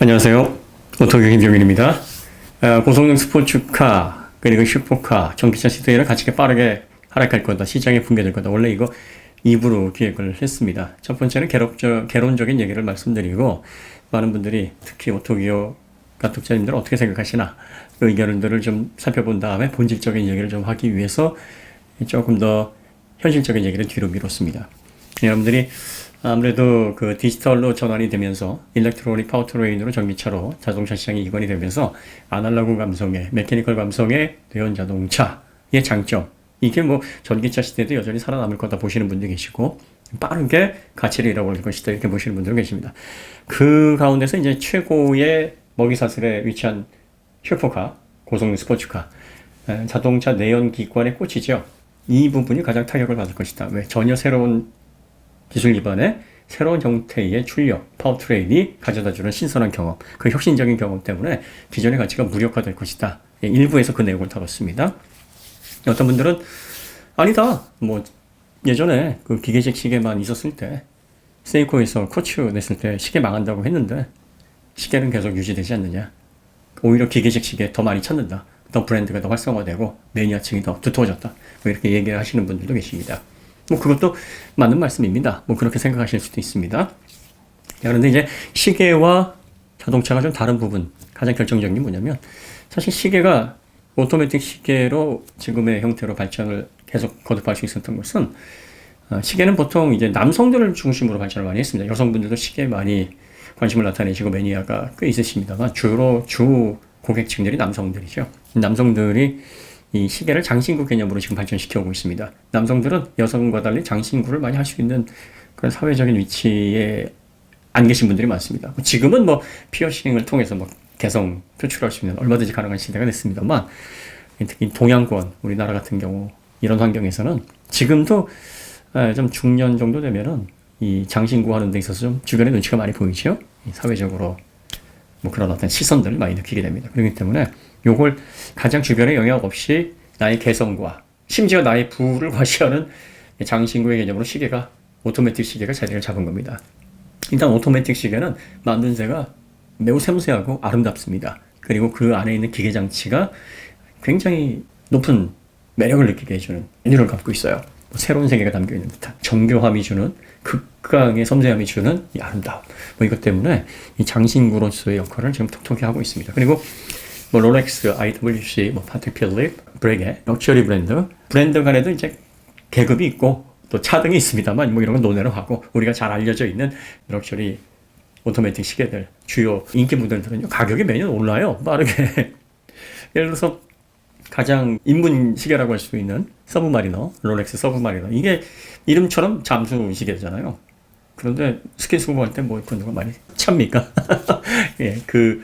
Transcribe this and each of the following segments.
안녕하세요. 오토교 김종민입니다. 고성능 스포츠카 그리고 슈퍼카 전기차 시대에는 가치가 빠르게 하락할 거다. 시장에 붕괴될 거다. 원래 이거 2부로 기획을 했습니다. 첫 번째는 개론적인 얘기를 말씀드리고 많은 분들이 특히 오토기어 가독자님들은 어떻게 생각하시나 그 의견들을 좀 살펴본 다음에 본질적인 얘기를 좀 하기 위해서 조금 더 현실적인 얘기를 뒤로 미뤘습니다. 여러분들이 아무래도 그 디지털로 전환이 되면서 일렉트로닉 파워트레인으로 전기차로 자동차 시장이 이관이 되면서 아날로그 감성의 메케니컬 감성의 대연 자동차의 장점 이게 뭐 전기차 시대도 여전히 살아남을 거다 보시는 분도 계시고 빠르게 가치를 잃어버릴 것이다 이렇게 보시는 분도 계십니다. 그 가운데서 이제 최고의 먹이사슬에 위치한 슈퍼카 고성능 스포츠카 자동차 내연 기관의 꽃이죠. 이 부분이 가장 타격을 받을 것이다. 왜? 전혀 새로운 기술 기반의 새로운 형태의 출력, 파워트레인이 가져다주는 신선한 경험, 그 혁신적인 경험 때문에 기존의 가치가 무력화될 것이다. 일부에서 그 내용을 다뤘습니다. 어떤 분들은 아니다. 뭐 예전에 그 기계식 시계만 있었을 때 세이코에서 쿼츠 냈을 때 시계 망한다고 했는데 시계는 계속 유지되지 않느냐. 오히려 기계식 시계 더 많이 찾는다. 더 브랜드가 더 활성화되고 매니아층이 더 두터워졌다. 뭐 이렇게 얘기를 하시는 분들도 계십니다. 뭐 그것도 맞는 말씀입니다. 뭐 그렇게 생각하실 수도 있습니다. 그런데 이제 시계와 자동차가 좀 다른 부분, 가장 결정적인 게 뭐냐면 사실 시계가 오토매틱 시계로 지금의 형태로 발전을 계속 거듭할 수 있었던 것은 시계는 보통 이제 남성들을 중심으로 발전을 많이 했습니다. 여성분들도 시계에 많이 관심을 나타내시고 매니아가 꽤 있으십니다만 주로 주 고객층들이 남성들이죠. 남성들이 이 시계를 장신구 개념으로 지금 발전시켜 오고 있습니다. 남성들은 여성과 달리 장신구를 많이 할 수 있는 그런 사회적인 위치에 안 계신 분들이 많습니다. 지금은 뭐 피어싱을 통해서 뭐 개성 표출할 수 있는 얼마든지 가능한 시대가 됐습니다만 특히 동양권 우리나라 같은 경우 이런 환경에서는 지금도 좀 중년 정도 되면은 이 장신구 하는 데 있어서 좀 주변에 눈치가 많이 보이죠. 사회적으로 뭐 그런 어떤 시선들을 많이 느끼게 됩니다. 그렇기 때문에 요걸 가장 주변에 영향 없이 나의 개성과 심지어 나의 부를 과시하는 장신구의 개념으로 시계가 오토매틱 시계가 자리를 잡은 겁니다. 일단 오토매틱 시계는 만듦새가 매우 섬세하고 아름답습니다. 그리고 그 안에 있는 기계 장치가 굉장히 높은 매력을 느끼게 해주는 메뉴를 갖고 있어요. 새로운 세계가 담겨 있는 듯한 정교함이 주는 극강의 섬세함이 주는 이 아름다움. 뭐 이것 때문에 이 장신구로서의 역할을 지금 톡톡히 하고 있습니다. 그리고 뭐 롤렉스, IWC, 뭐 파텍 필립, 브레게, 럭셔리 브랜드 간에도 이제 계급이 있고 또 차등이 있습니다만 뭐 이런 건 논외로 하고 우리가 잘 알려져 있는 럭셔리 오토매틱 시계들 주요 인기 모델들은요 가격이 매년 올라요 빠르게. 예를 들어서 가장 입문 시계라고 할 수 있는 서브마리너, 롤렉스 서브마리너 이게 이름처럼 잠수 시계잖아요. 그런데 스키 수공할 때 뭐 그런 거 많이 찹니까? 예, 그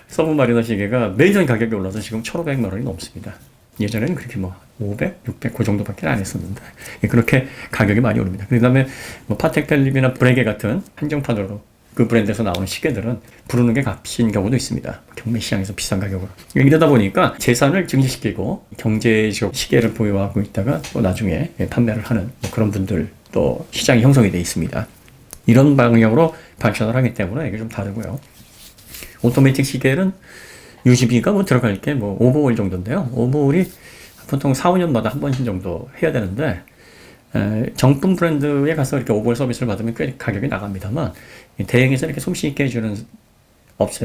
서브마리너 시계가 매년 가격이 올라서 지금 1,500만 원이 넘습니다. 예전에는 그렇게 뭐 500, 600 그 정도밖에 안 했었는데 예, 그렇게 가격이 많이 오릅니다. 그 다음에 뭐 파텍 필립이나 브레게 같은 한정판으로 그 브랜드에서 나오는 시계들은 부르는 게 값인 경우도 있습니다. 경매 시장에서 비싼 가격으로. 이러다 보니까 재산을 증식시키고 경제적 시계를 보유하고 있다가 또 나중에 판매를 하는 뭐 그런 분들 또 시장이 형성이 되어 있습니다. 이런 방향으로 발전을 하기 때문에 이게 좀 다르고요. 오토매틱 시계는 유지비가 뭐 들어갈 게 뭐 오버홀 정도인데요. 오버홀이 보통 4, 5년마다 한 번씩 정도 해야 되는데 정품 브랜드에 가서 이렇게 오버홀 서비스를 받으면 꽤 가격이 나갑니다만 대행에서 이렇게 솜씨 있게 해주는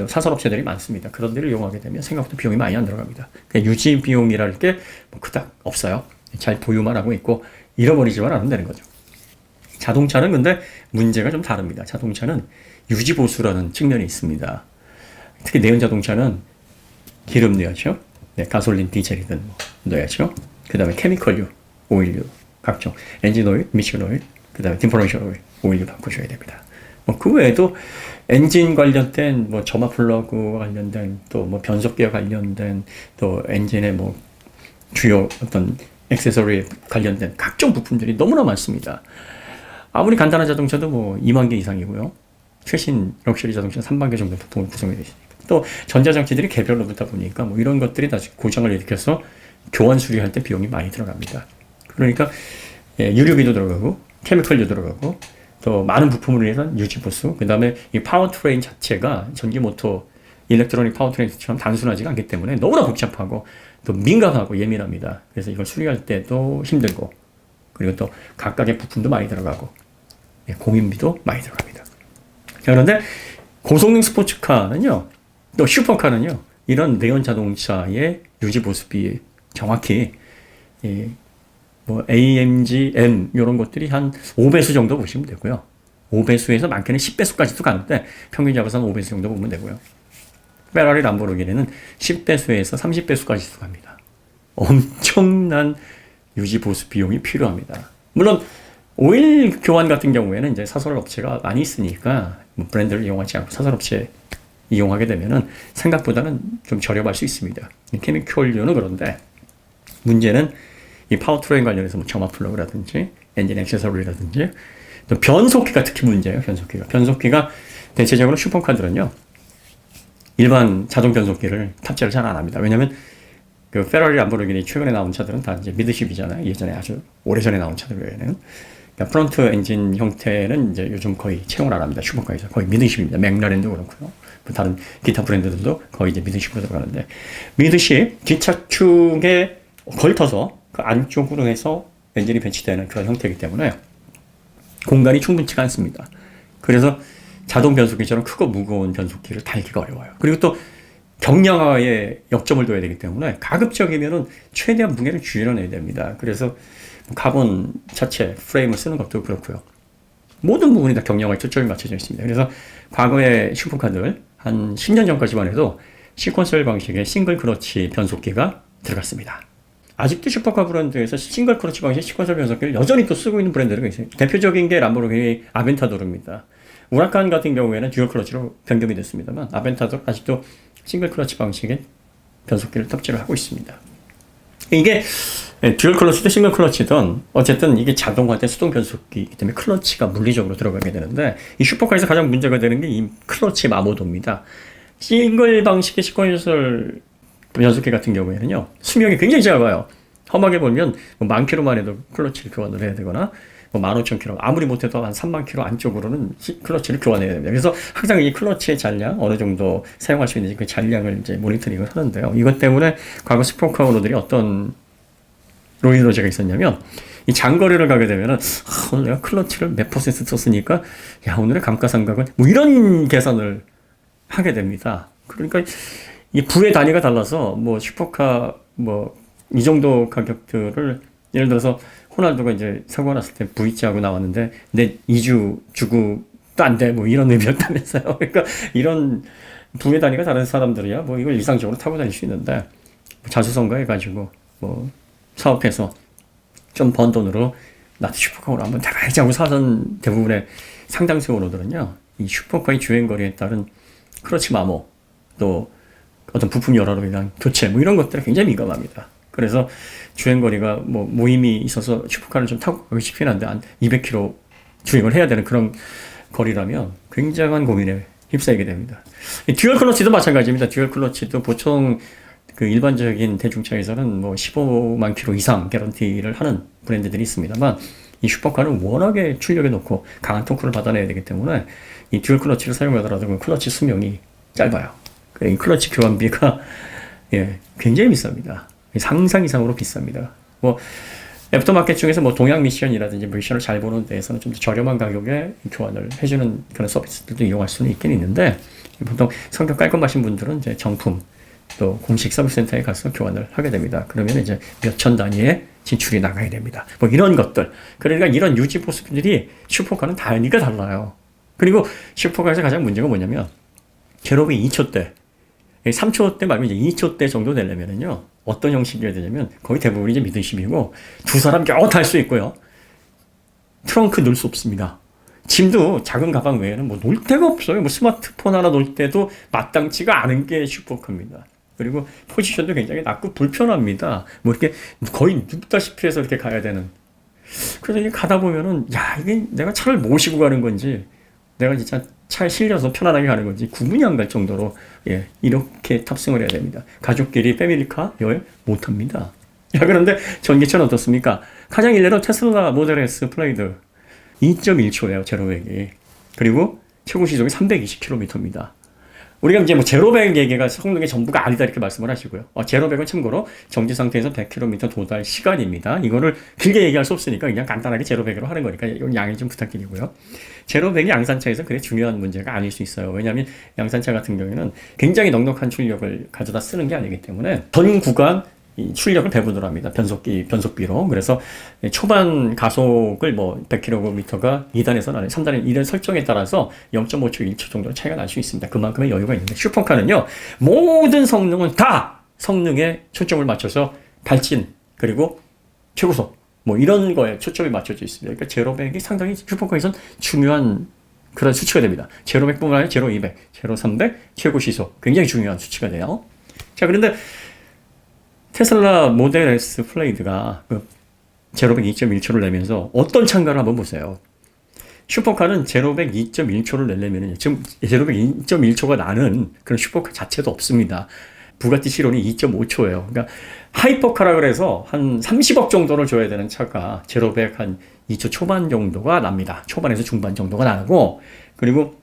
사설업체들이 많습니다. 그런 데를 이용하게 되면 생각보다 비용이 많이 안 들어갑니다. 유지 비용이랄 게 뭐 그닥 없어요. 잘 보유만 하고 있고 잃어버리지만 않으면 되는 거죠. 자동차는 근데 문제가 좀 다릅니다. 자동차는 유지 보수라는 측면이 있습니다. 특히 내연 자동차는 기름 넣어야죠. 네, 가솔린, 디젤이든 뭐 넣어야죠. 그 다음에 케미컬유, 오일유, 각종 엔진 오일, 미션 오일, 그 다음에 디퍼런셜 오일유 바꾸셔야 됩니다. 뭐 그 외에도 엔진 관련된 뭐 점화 플러그 관련된 또 뭐 변속기와 관련된 또 엔진의 뭐 주요 어떤 액세서리 관련된 각종 부품들이 너무나 많습니다. 아무리 간단한 자동차도 뭐 2만 개 이상이고요. 최신 럭셔리 자동차 3만 개 정도 보통은 구성이 되어 있으니까. 또 전자장치들이 개별로 붙다 보니까 뭐 이런 것들이 다시 고장을 일으켜서 교환 수리할 때 비용이 많이 들어갑니다. 그러니까 유류비도 들어가고 케미컬도 들어가고 또 많은 부품을 위해서 유지 보수, 그 다음에 이 파워트레인 자체가 전기 모터, 일렉트로닉 파워트레인처럼 단순하지가 않기 때문에 너무나 복잡하고 또 민감하고 예민합니다. 그래서 이걸 수리할 때도 힘들고, 그리고 또 각각의 부품도 많이 들어가고, 공인비도 많이 들어갑니다. 자, 그런데 고성능 스포츠카는요, 또 슈퍼카는요, 이런 내연 자동차의 유지 보수비 정확히 뭐 AMG, M 이런 것들이 한 5배수 정도 보시면 되고요. 5배수에서 많게는 10배수까지도 가는데 평균 잡아서 한 5배수 정도 보면 되고요. 페라리, 람보르기니는 10배수에서 30배수까지도 갑니다. 엄청난 유지 보수 비용이 필요합니다. 물론 오일 교환 같은 경우에는 이제 사설 업체가 많이 있으니까 뭐 브랜드를 이용하지 않고 사설 업체 이용하게 되면은 생각보다는 좀 저렴할 수 있습니다. 케미컬류는 그런데 문제는 이 파워트레인 관련해서 뭐 점화 플러그라든지 엔진 액세서리라든지 또 변속기가 특히 문제예요. 변속기가 대체적으로 슈퍼카들은요 일반 자동 변속기를 탑재를 잘 안 합니다. 왜냐하면 그 페라리, 람보르기니 최근에 나온 차들은 다 이제 미드십이잖아요. 예전에 아주 오래전에 나온 차들 외에는. 그러니까 프론트 엔진 형태는 이제 요즘 거의 채용을 안 합니다. 슈퍼카에서 거의 미드십입니다. 맥라렌도 그렇고요. 다른 기타 브랜드들도 거의 이제 미드십으로 들어가는데 미드십 뒷차축에 걸터서 그 안쪽으로 해서 엔진이 배치되는 그런 형태이기 때문에 공간이 충분치가 않습니다. 그래서 자동 변속기처럼 크고 무거운 변속기를 달기가 어려워요. 그리고 또 경량화에 역점을 둬야 되기 때문에 가급적이면은 최대한 무게를 줄여내야 됩니다. 그래서 카본 자체 프레임을 쓰는 것도 그렇고요. 모든 부분이 다 경량화에 초점이 맞춰져 있습니다. 그래서 과거의 슈퍼카들 한 10년 전까지만 해도 시퀀셜 방식의 싱글 클러치 변속기가 들어갔습니다. 아직도 슈퍼카 브랜드에서 싱글 클러치 방식 시퀀셜 변속기를 여전히 또 쓰고 있는 브랜드가 있어요. 대표적인 게 람보르기니 아벤타도르입니다. 우라칸 같은 경우에는 듀얼 클러치로 변경이 됐습니다만 아벤타도르 아직도 싱글 클러치 방식의 변속기를 탑재를 하고 있습니다. 이게 듀얼 클러치든 싱글 클러치든 어쨌든 이게 자동화된 수동 변속기이기 때문에 클러치가 물리적으로 들어가게 되는데 이 슈퍼카에서 가장 문제가 되는 게 이 클러치 마모도입니다. 싱글 방식의 시퀀셜 변속기 같은 경우에는요 수명이 굉장히 짧아요. 험하게 보면 뭐 10,000km만 해도 클러치를 교환을 해야 되거나 뭐 15,000km 아무리 못해도 한 30,000km 안쪽으로는 클러치를 교환해야 됩니다. 그래서 항상 이 클러치의 잔량 어느 정도 사용할 수 있는지 그 잔량을 이제 모니터링을 하는데요. 이것 때문에 과거 슈퍼카 오너들이 어떤 로이로제가 있었냐면 이 장거리를 가게 되면은 오늘 내가 클러치를 몇 퍼센트 썼으니까 야 오늘의 감가상각은 뭐 이런 계산을 하게 됩니다. 그러니까 이 부의 단위가 달라서 뭐 슈퍼카 뭐 이 정도 가격들을 예를 들어서 호날두가 이제 사고 났을 때 V자하고 나왔는데 내 2주 주고 또 안 돼 뭐 이런 의미였다면서요. 그러니까 이런 부의 단위가 다른 사람들이야 뭐 이걸 일상적으로 타고 다닐 수 있는데 자수성가 해가지고 뭐 사업해서 좀 번 돈으로 나도 슈퍼카로 한번 타봐야지 하고 사던 대부분의 상당수 오너들은요 이 슈퍼카의 주행거리에 따른 크러치 마모 또 어떤 부품 열화로 인한 교체 뭐 이런 것들에 굉장히 민감합니다. 그래서 주행거리가 뭐 모임이 있어서 슈퍼카를 좀 타고 가고 싶긴 한데 한 200km 주행을 해야 되는 그런 거리라면 굉장한 고민에 휩싸이게 됩니다. 듀얼 클러치도 마찬가지입니다. 듀얼 클러치도 보통 그 일반적인 대중차에서는 뭐 15만 킬로 이상 개런티를 하는 브랜드들이 있습니다만 이 슈퍼카는 워낙에 출력에 놓고 강한 토크를 받아내야 되기 때문에 이 듀얼 클러치를 사용하더라도 클러치 수명이 짧아요. 이 클러치 교환비가 굉장히 비쌉니다. 상상 이상으로 비쌉니다. 뭐 애프터마켓 중에서 뭐 동양 미션이라든지 미션을 잘 보는 데에서는 좀 더 저렴한 가격에 교환을 해주는 그런 서비스들도 이용할 수는 있긴 있는데 보통 성격 깔끔하신 분들은 이제 정품 또 공식 서비스 센터에 가서 교환을 하게 됩니다. 그러면 이제 몇천 단위의 진출이 나가야 됩니다. 뭐 이런 것들. 그러니까 이런 유지 보수들이 슈퍼카는 단위가 달라요. 그리고 슈퍼카에서 가장 문제가 뭐냐면 제로비 2초대 3초대 말고 이제 2초대 정도 되려면은요, 어떤 형식이어야 되냐면, 거의 대부분이 이제 미드십이고, 두 사람 겨우 탈 수 있고요. 트렁크 넣을 수 없습니다. 짐도 작은 가방 외에는 뭐 놓을 데가 없어요. 뭐 스마트폰 하나 놓을 때도 마땅치가 않은 게 슈퍼카입니다. 그리고 포지션도 굉장히 낮고 불편합니다. 뭐 이렇게 거의 눕다시피 해서 이렇게 가야 되는. 그래서 이게 가다 보면은, 야, 이게 내가 차를 모시고 가는 건지, 내가 진짜 차에 실려서 편안하게 가는 건지 구분이 안 갈 정도로 이렇게 탑승을 해야 됩니다. 가족끼리 패밀리카 여행 못합니다. 야, 그런데 전기차는 어떻습니까? 가장 일례로 테슬라 모델 S 플레이드 2.1초예요, 제로백이. 그리고 최고 시속이 320km입니다. 우리가 이제 뭐 제로백 얘기가 성능의 전부가 아니다 이렇게 말씀을 하시고요. 제로백은 참고로 정지 상태에서 100km 도달 시간입니다. 이거를 길게 얘기할 수 없으니까 그냥 간단하게 제로백으로 하는 거니까 이건 양해 좀 부탁드리고요. 제로백이 양산차에서 그게 중요한 문제가 아닐 수 있어요. 왜냐하면 양산차 같은 경우에는 굉장히 넉넉한 출력을 가져다 쓰는 게 아니기 때문에 전 구간 이 출력을 배분을 합니다. 변속비로. 그래서 초반 가속을 뭐 100km가 2단에서 3단에 이런 설정에 따라서 0.5초, 1초 정도 차이가 날 수 있습니다. 그만큼의 여유가 있는데 슈퍼카는요, 모든 성능은 다 성능에 초점을 맞춰서 발진, 그리고 최고속, 뭐 이런 거에 초점이 맞춰져 있습니다. 그러니까 제로백이 상당히 슈퍼카에선 중요한 그런 수치가 됩니다. 제로백뿐만 아니라 제로 200, 제로 300, 최고 시속. 굉장히 중요한 수치가 돼요. 자, 그런데 테슬라 모델 S 플레이드가 그 제로백 2.1초를 내면서 어떤 차인가를 한번 보세요. 슈퍼카는 제로백 2.1초를 내려면 지금 제로백 2.1초가 나는 그런 슈퍼카 자체도 없습니다. 부가티 치론이 2.5초예요. 그러니까 하이퍼카라 그래서 한 30억 정도를 줘야 되는 차가 제로백 한 2초 초반 정도가 납니다. 초반에서 중반 정도가 나고, 그리고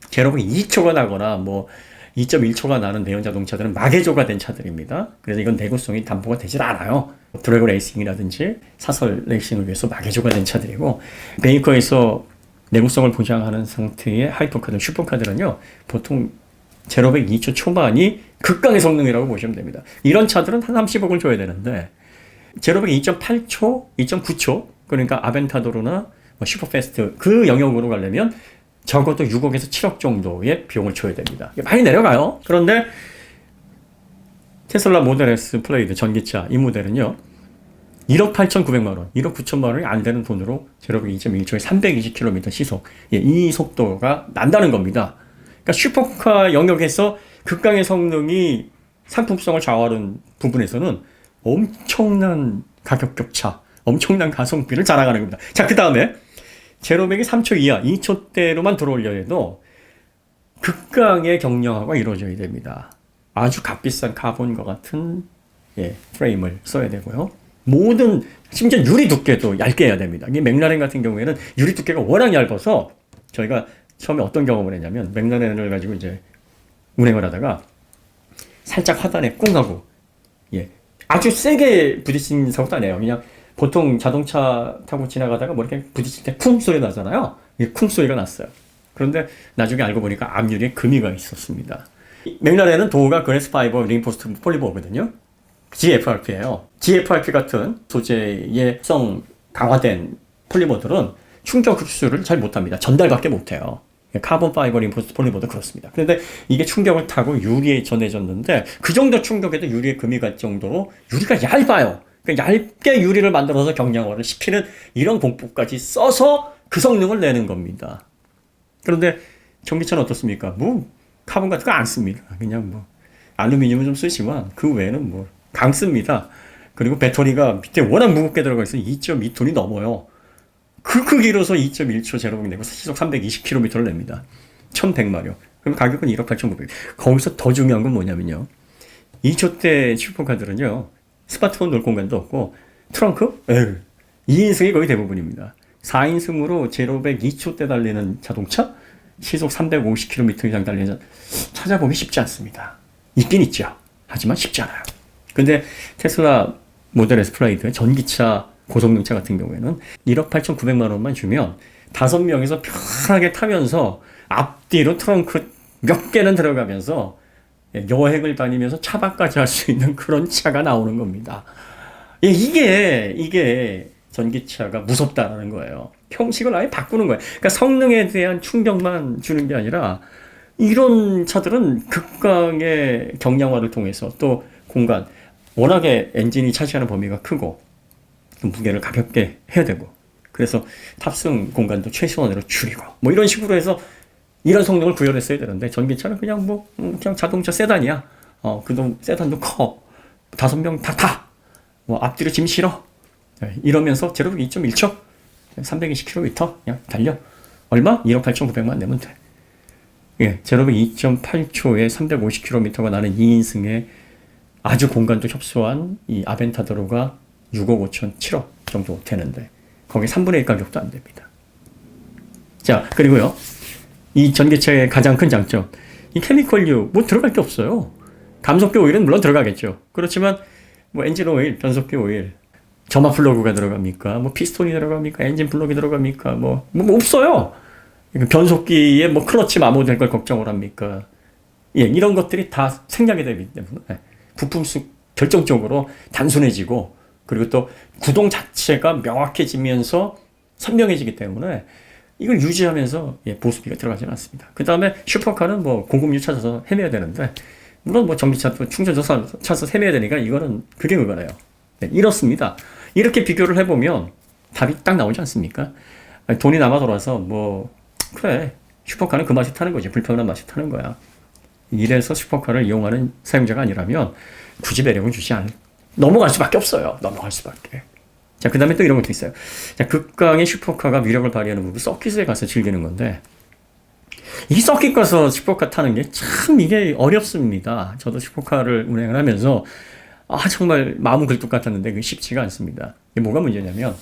제로백 2초가 나거나 뭐 2.1초가 나는 대형 자동차들은 마개조가 된 차들입니다. 그래서 이건 내구성이 담보가 되질 않아요. 드래그 레이싱이라든지 사설 레이싱을 위해서 마개조가 된 차들이고, 메이커에서 내구성을 보장하는 상태의 하이퍼카들, 슈퍼카들은요, 보통 제로백 2초 초반이 극강의 성능이라고 보시면 됩니다. 이런 차들은 한 30억을 줘야 되는데, 제로백 2.8초, 2.9초, 그러니까 아벤타도르나 뭐 슈퍼패스트 그 영역으로 가려면 적어도 6억에서 7억 정도의 비용을 줘야 됩니다. 많이 내려가요. 그런데 테슬라 모델 S 플레이드 전기차 이 모델은요, 1억 8,900만 원, 1억 9천만 원이 안 되는 돈으로 제로백 2.1초에 320km 시속, 이 속도가 난다는 겁니다. 그러니까 슈퍼카 영역에서 극강의 성능이 상품성을 좌우하는 부분에서는 엄청난 가격 격차, 엄청난 가성비를 자랑하는 겁니다. 자, 그 다음에 제로백이 3초 이하, 2초대로만 들어올려 해도 극강의 경량화가 이루어져야 됩니다. 아주 값비싼 카본과 같은 프레임을 써야 되고요. 모든, 심지어 유리 두께도 얇게 해야 됩니다. 이 맥라렌 같은 경우에는 유리 두께가 워낙 얇아서 저희가 처음에 어떤 경험을 했냐면, 맥라렌을 가지고 이제 운행을 하다가 살짝 하단에 꿍 하고, 아주 세게 부딪힌 사고도 아니에요. 그냥 보통 자동차 타고 지나가다가 뭐 이렇게 부딪힐 때 쿵 소리 나잖아요. 쿵 소리가 났어요. 그런데 나중에 알고 보니까 앞유리에 금이가 있었습니다. 맥라렌은 도어가 그래스 파이버 링포스트 폴리버거든요. GFRP예요. GFRP 같은 소재의 성 강화된 폴리머들은 충격 흡수를 잘 못합니다. 전달밖에 못해요. 카본 파이버 링포스트 폴리머도 그렇습니다. 그런데 이게 충격을 타고 유리에 전해졌는데, 그 정도 충격에도 유리에 금이 갈 정도로 유리가 얇아요. 얇게 유리를 만들어서 경량화를 시키는 이런 공법까지 써서 그 성능을 내는 겁니다. 그런데 전기차는 어떻습니까? 뭐 카본 같은 거 안 씁니다. 그냥 뭐 알루미늄은 좀 쓰지만 그 외에는 뭐 강습니다. 그리고 배터리가 밑에 워낙 무겁게 들어가 있어서 2.2톤이 넘어요. 그 크기로서 2.1초 제로백 내고 시속 320km를 냅니다. 1100마력. 그럼 가격은 1억 8,900. 거기서 더 중요한 건 뭐냐면요, 2초대 슈퍼카들은요, 스마트폰 놓을 공간도 없고 트렁크? 2인승이 거의 대부분입니다. 4인승으로 제로백 2초대 달리는 자동차? 시속 350km 이상 달리는 찾아보기 쉽지 않습니다. 있긴 있죠. 하지만 쉽지 않아요. 근데 테슬라 모델 S 플레이드 전기차 고성능차 같은 경우에는 1억 8,900만 원만 주면 5명이서 편하게 타면서 앞뒤로 트렁크 몇 개는 들어가면서 여행을 다니면서 차박까지 할 수 있는 그런 차가 나오는 겁니다. 이게 전기차가 무섭다는 거예요. 형식을 아예 바꾸는 거예요. 그러니까 성능에 대한 충격만 주는 게 아니라, 이런 차들은 극강의 경량화를 통해서 또 공간, 워낙에 엔진이 차지하는 범위가 크고 무게를 가볍게 해야 되고, 그래서 탑승 공간도 최소한으로 줄이고 뭐 이런 식으로 해서 이런 성능을 구현했어야 되는데, 전기차는 그냥 그냥 자동차 세단이야. 그동 세단도 커. 5명 다 타. 뭐 앞뒤로 짐 실어. 이러면서 제로백 2.1초, 320km 그냥 달려. 얼마? 1억 8,900만 내면 돼. 제로백 2.8초에 350km가 나는 2인승의 아주 공간도 협소한 이 아벤타도로가 6억 5천, 7억 정도 되는데, 거기 3분의 1 가격도 안 됩니다. 자, 그리고요. 이 전기차의 가장 큰 장점. 이 케미컬류, 뭐 들어갈 게 없어요. 감속기 오일은 물론 들어가겠죠. 그렇지만, 뭐 엔진 오일, 변속기 오일, 점화 플러그가 들어갑니까? 뭐 피스톤이 들어갑니까? 엔진 플러그가 들어갑니까? 뭐 없어요. 변속기에 뭐 클러치 마모될 걸 걱정을 합니까? 예, 이런 것들이 다 생략이 되기 때문에 부품 수 결정적으로 단순해지고 그리고 또 구동 자체가 명확해지면서 선명해지기 때문에 이걸 유지하면서 예, 보수비가 들어가지는 않습니다. 그 다음에 슈퍼카는 뭐 공급유 찾아서 헤매야 되는데 물론 뭐 전기차도 충전소 찾아서 헤매야 되니까 이거는 그게 그거네요. 네, 이렇습니다. 이렇게 비교를 해보면 답이 딱 나오지 않습니까? 돈이 남아 돌아서 뭐 그래 슈퍼카는 그 맛이 타는 거지 불편한 맛이 타는 거야. 이래서 슈퍼카를 이용하는 사용자가 아니라면 굳이 매력은 주지 않을 넘어갈 수밖에 없어요. 넘어갈 수밖에. 자, 그 다음에 또 이런 것도 있어요. 자, 극강의 슈퍼카가 위력을 발휘하는 부분 서킷에 가서 즐기는 건데 이 서킷 가서 슈퍼카 타는 게 참 이게 어렵습니다. 저도 슈퍼카를 운행을 하면서 정말 마음은 긁뚝 같았는데 그게 쉽지가 않습니다. 이게 뭐가 문제냐면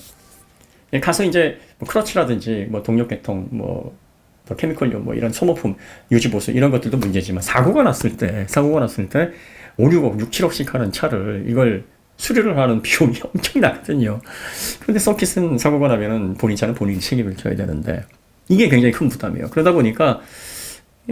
가서 이제 뭐 클러치라든지 뭐 동력 계통 뭐 케미컬류 뭐 이런 소모품 유지 보수 이런 것들도 문제지만 사고가 났을 때 5, 6억, 6, 7억씩 하는 차를 이걸 수리를 하는 비용이 엄청 나거든요. 그런데 서킷은 사고가 나면은 본인 차는 본인이 책임을 져야 되는데 이게 굉장히 큰 부담이에요. 그러다 보니까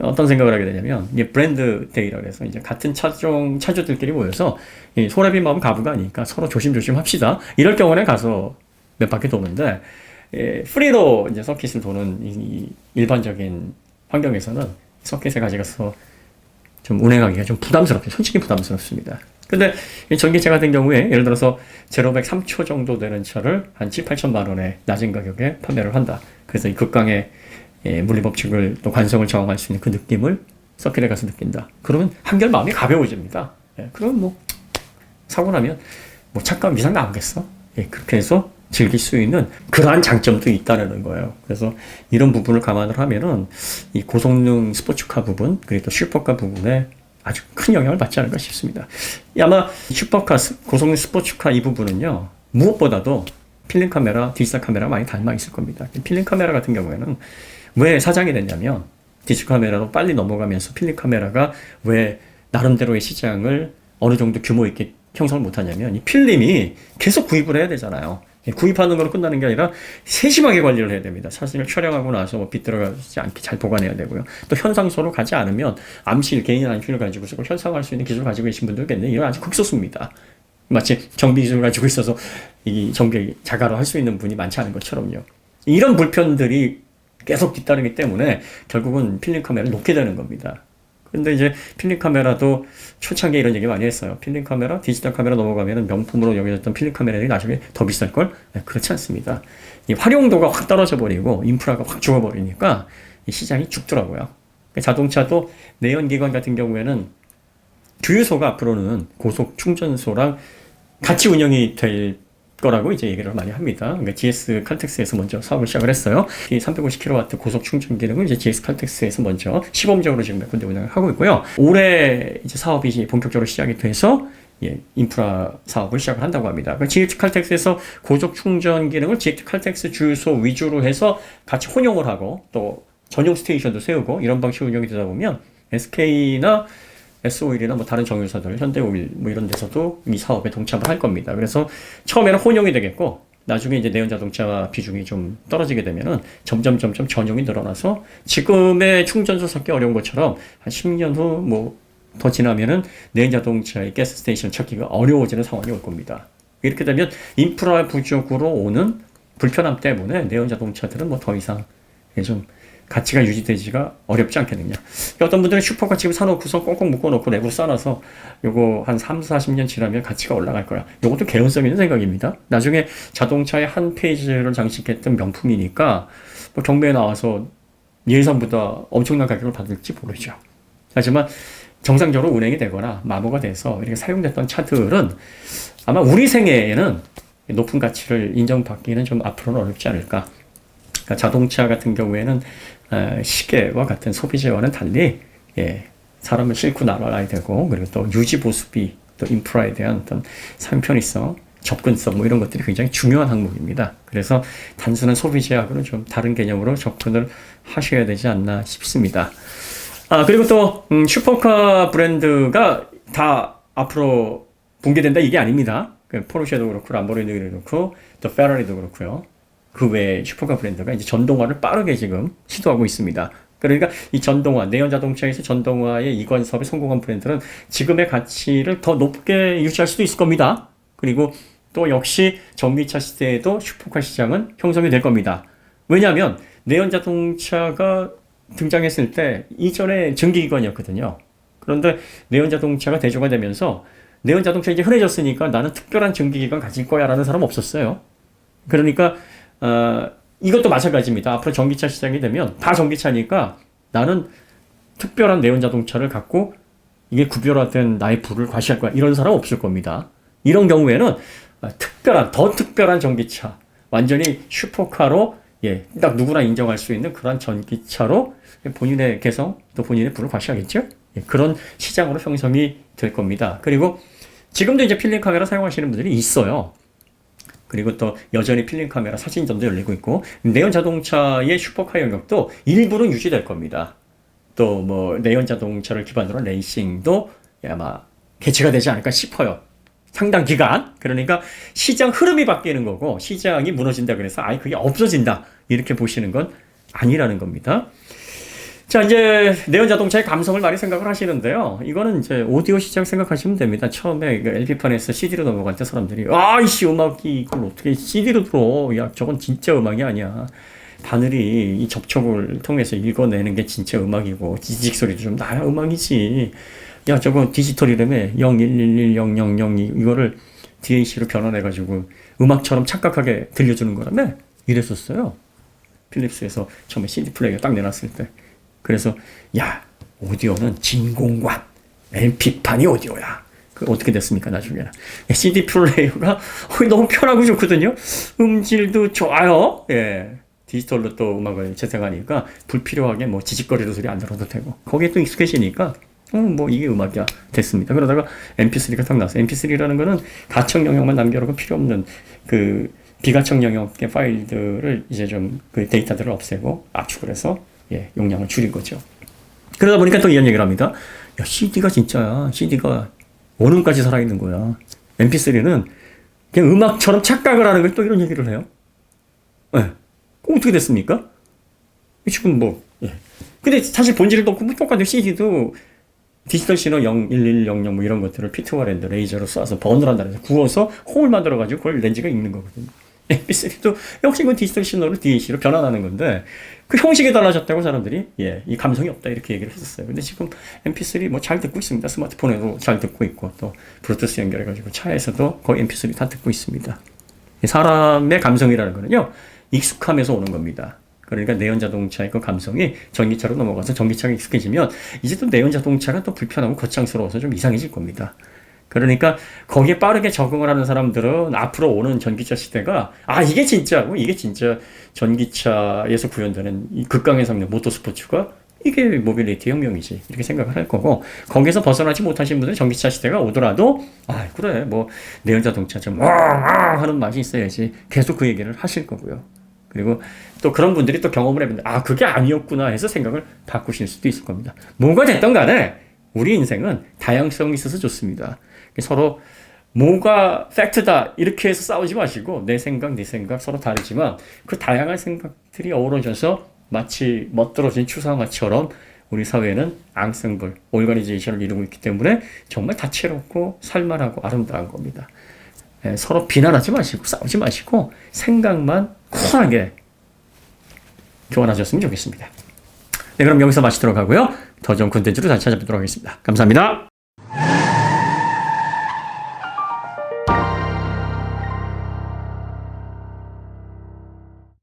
어떤 생각을 하게 되냐면 이게 브랜드 데이라고 해서 이제 같은 차주들끼리 모여서 이 소래비 마음 가부가 아니니까 서로 조심조심 합시다. 이럴 경우에 가서 몇 바퀴 도는데 프리로 이제 서킷을 도는 이 일반적인 환경에서는 서킷에 가져가서 좀 운행하기가 좀 부담스럽죠. 솔직히 부담스럽습니다. 근데 이 전기차 같은 경우에 예를 들어서 0-100 3초 정도 되는 차를 한 7, 8천만 원에 낮은 가격에 판매를 한다. 그래서 이 극강의 물리법칙을 또 관성을 저항할 수 있는 그 느낌을 서킷에 가서 느낀다. 그러면 한결 마음이 가벼워집니다. 그러면 뭐 사고 나면 뭐 차값 이상 나오겠어? 그렇게 해서 즐길 수 있는 그러한 장점도 있다는 거예요. 그래서 이런 부분을 감안을 하면은 이 고성능 스포츠카 부분 그리고 또 슈퍼카 부분에 아주 큰 영향을 받지 않을까 싶습니다. 아마 슈퍼카 고성능 스포츠카 이 부분은요 무엇보다도 필름 카메라, 디지털 카메라 많이 닮아 있을 겁니다. 필름 카메라 같은 경우에는 왜 사장이 됐냐면 디지털 카메라로 빨리 넘어가면서 필름 카메라가 왜 나름대로의 시장을 어느 정도 규모 있게 형성을 못하냐면 이 필름이 계속 구입을 해야 되잖아요. 구입하는 걸로 끝나는 게 아니라 세심하게 관리를 해야 됩니다. 사진을 촬영하고 나서 뭐 빛 들어가지 않게 잘 보관해야 되고요. 또 현상소로 가지 않으면 암실, 개인 암실을 가지고 현상할 수 있는 기술을 가지고 계신 분도 있겠는데 이건 아주 극소수입니다. 마치 정비 기술을 가지고 있어서 이 정비 자가로 할 수 있는 분이 많지 않은 것처럼요. 이런 불편들이 계속 뒤따르기 때문에 결국은 필름 카메라를 놓게 되는 겁니다. 근데 이제 필름 카메라도 초창기에 이런 얘기 많이 했어요. 필름 카메라, 디지털 카메라 넘어가면 명품으로 여겨졌던 필름 카메라들이 나중에 더 비쌀걸? 그렇지 않습니다. 이 활용도가 확 떨어져 버리고 인프라가 확 죽어버리니까 이 시장이 죽더라고요. 자동차도 내연기관 같은 경우에는 주유소가 앞으로는 고속 충전소랑 같이 운영이 될 거라고 이제 얘기를 많이 합니다. 그러니까 GS 칼텍스에서 먼저 사업을 시작을 했어요. 이 350kW 고속 충전 기능은 이제 GS 칼텍스에서 먼저 시범적으로 지금 몇 군데 운영을 하고 있고요. 올해 이제 사업이 이제 본격적으로 시작이 돼서 인프라 사업을 시작을 한다고 합니다. 그러니까 GS 칼텍스에서 고속 충전 기능을 GS 칼텍스 주유소 위주로 해서 같이 혼용을 하고 또 전용 스테이션도 세우고 이런 방식으로 운영이 되다 보면 SK나 S-오일이나 뭐 다른 정유사들, 현대오일 뭐 이런 데서도 이 사업에 동참을 할 겁니다. 그래서 처음에는 혼용이 되겠고 나중에 이제 내연 자동차 비중이 좀 떨어지게 되면은 점점 전용이 늘어나서 지금의 충전소 찾기 어려운 것처럼 한 10년 후 뭐 더 지나면은 내연 자동차의 가스 스테이션 찾기가 어려워지는 상황이 올 겁니다. 이렇게 되면 인프라 부족으로 오는 불편함 때문에 내연 자동차들은 뭐 더 이상 좀 가치가 유지되지가 어렵지 않겠느냐. 어떤 분들은 슈퍼카 지금 사놓고서 꽁꽁 묶어놓고 내부로 싸놔서 요거 한 3, 40년 지나면 가치가 올라갈 거야. 요것도 개연성 있는 생각입니다. 나중에 자동차의 한 페이지를 장식했던 명품이니까 뭐 경매에 나와서 예상보다 엄청난 가격을 받을지 모르죠. 하지만 정상적으로 운행이 되거나 마모가 돼서 이렇게 사용됐던 차들은 아마 우리 생애에는 높은 가치를 인정받기는 좀 앞으로는 어렵지 않을까. 그러니까 자동차 같은 경우에는 시계와 같은 소비재와는 달리 사람을 싣고 나가야 되고 그리고 또 유지 보수비 또 인프라에 대한 어떤 사용 편의성 접근성 뭐 이런 것들이 굉장히 중요한 항목입니다. 그래서 단순한 소비 제약으로 좀 다른 개념으로 접근을 하셔야 되지 않나 싶습니다. 그리고 또 슈퍼카 브랜드가 다 앞으로 붕괴된다 이게 아닙니다. 포르쉐도 그렇고 람보르기니도 그렇고 또 페라리도 그렇고요. 그 외에 슈퍼카 브랜드가 이제 전동화를 빠르게 지금 시도하고 있습니다. 그러니까 이 전동화, 내연 자동차에서 전동화의 이관 사업에 성공한 브랜드는 지금의 가치를 더 높게 유지할 수도 있을 겁니다. 그리고 또 역시 전기차 시대에도 슈퍼카 시장은 형성이 될 겁니다. 왜냐하면 내연 자동차가 등장했을 때 이전에 전기기관이었거든요. 그런데 내연 자동차가 대중화되면서 내연 자동차 이제 흔해졌으니까 나는 특별한 전기기관 가질 거야 라는 사람 없었어요. 그러니까 이것도 마찬가지입니다. 앞으로 전기차 시장이 되면 다 전기차니까 나는 특별한 내연 자동차를 갖고 이게 구별화된 나의 부를 과시할 거야. 이런 사람 없을 겁니다. 이런 경우에는 더 특별한 전기차, 완전히 슈퍼카로 딱 누구나 인정할 수 있는 그런 전기차로 본인의 개성 또 본인의 부를 과시하겠죠. 그런 시장으로 형성이 될 겁니다. 그리고 지금도 이제 필름 카메라 사용하시는 분들이 있어요. 그리고 또 여전히 필름 카메라 사진전도 열리고 있고 내연 자동차의 슈퍼카 영역도 일부는 유지될 겁니다. 또 뭐 내연 자동차를 기반으로 한 레이싱도 아마 개최가 되지 않을까 싶어요. 상당 기간. 그러니까 시장 흐름이 바뀌는 거고 시장이 무너진다 그래서 아예 그게 없어진다 이렇게 보시는 건 아니라는 겁니다. 자, 이제 내연 자동차의 감성을 많이 생각을 하시는데요. 이거는 이제 오디오 시장 생각하시면 됩니다. 처음에 LP판에서 CD로 넘어갈 때 사람들이 이씨 음악이 이걸 어떻게 CD로 들어? 야, 저건 진짜 음악이 아니야. 바늘이 이 접촉을 통해서 읽어내는 게 진짜 음악이고 지직 소리도 좀 나야 음악이지. 야, 저거 디지털이라며 0111000 이거를 DAC로 변환해가지고 음악처럼 착각하게 들려주는 거라며 이랬었어요. 필립스에서 처음에 CD 플레이어 딱 내놨을 때. 그래서 야, 오디오는 진공관, LP판이 오디오야. 그 어떻게 됐습니까 나중에는. CD 플레이어가 너무 편하고 좋거든요. 음질도 좋아요. 디지털로 또 음악을 재생하니까 불필요하게 뭐 지직거리는 소리 안 들어도 되고 거기에 또 익숙해지니까 뭐 이게 음악이야 됐습니다. 그러다가 MP3가 딱 나왔어요. MP3라는 거는 가청 영역만 남겨놓고 필요 없는 그 비가청 영역의 파일들을 이제 좀 그 데이터들을 없애고 압축을 해서 용량을 줄인 거죠. 그러다 보니까 또 이런 얘기를 합니다. 야, CD가 진짜야. CD가 원음까지 살아있는 거야. MP3는 그냥 음악처럼 착각을 하는 걸 또 이런 얘기를 해요. 어떻게 됐습니까? 지금 뭐, 근데 사실 본질도 없고 똑같아요. CD도 디지털 신호 01100 뭐 이런 것들을 피트와랜드 레이저로 쏴서 번을 한다는 해서 구워서 홈을 만들어가지고 그걸 렌즈가 읽는 거거든요. MP3도 역시 그 디지털 신호를 DAC로 변환하는 건데 그 형식이 달라졌다고 사람들이 이 감성이 없다 이렇게 얘기를 했었어요. 근데 지금 MP3 뭐 잘 듣고 있습니다. 스마트폰에도 잘 듣고 있고 또 블루투스 연결해가지고 차에서도 거의 MP3 다 듣고 있습니다. 사람의 감성이라는 거는요 익숙함에서 오는 겁니다. 그러니까 내연 자동차의 그 감성이 전기차로 넘어가서 전기차가 익숙해지면 이제 또 내연 자동차가 또 불편하고 거창스러워서 좀 이상해질 겁니다. 그러니까 거기에 빠르게 적응을 하는 사람들은 앞으로 오는 전기차 시대가 이게 진짜고 이게 진짜 전기차에서 구현되는 이 극강의 성능 모터스포츠가 이게 모빌리티 혁명이지 이렇게 생각을 할 거고 거기서 벗어나지 못하신 분들은 전기차 시대가 오더라도 그래 뭐 내연 자동차 좀 하는 맛이 있어야지 계속 그 얘기를 하실 거고요. 그리고 또 그런 분들이 또 경험을 해보면 그게 아니었구나 해서 생각을 바꾸실 수도 있을 겁니다. 뭐가 됐든 간에 우리 인생은 다양성이 있어서 좋습니다. 서로 뭐가 팩트다 이렇게 해서 싸우지 마시고 내 생각 네 생각 서로 다르지만 그 다양한 생각들이 어우러져서 마치 멋들어진 추상화처럼 우리 사회는 앙생블, 오르가니제이션을 이루고 있기 때문에 정말 다채롭고 살만하고 아름다운 겁니다. 서로 비난하지 마시고 싸우지 마시고 생각만 쿨하게 교환하셨으면 좋겠습니다. 그럼 여기서 마치도록 하고요. 더 좋은 콘텐츠로 다시 찾아뵙도록 하겠습니다. 감사합니다.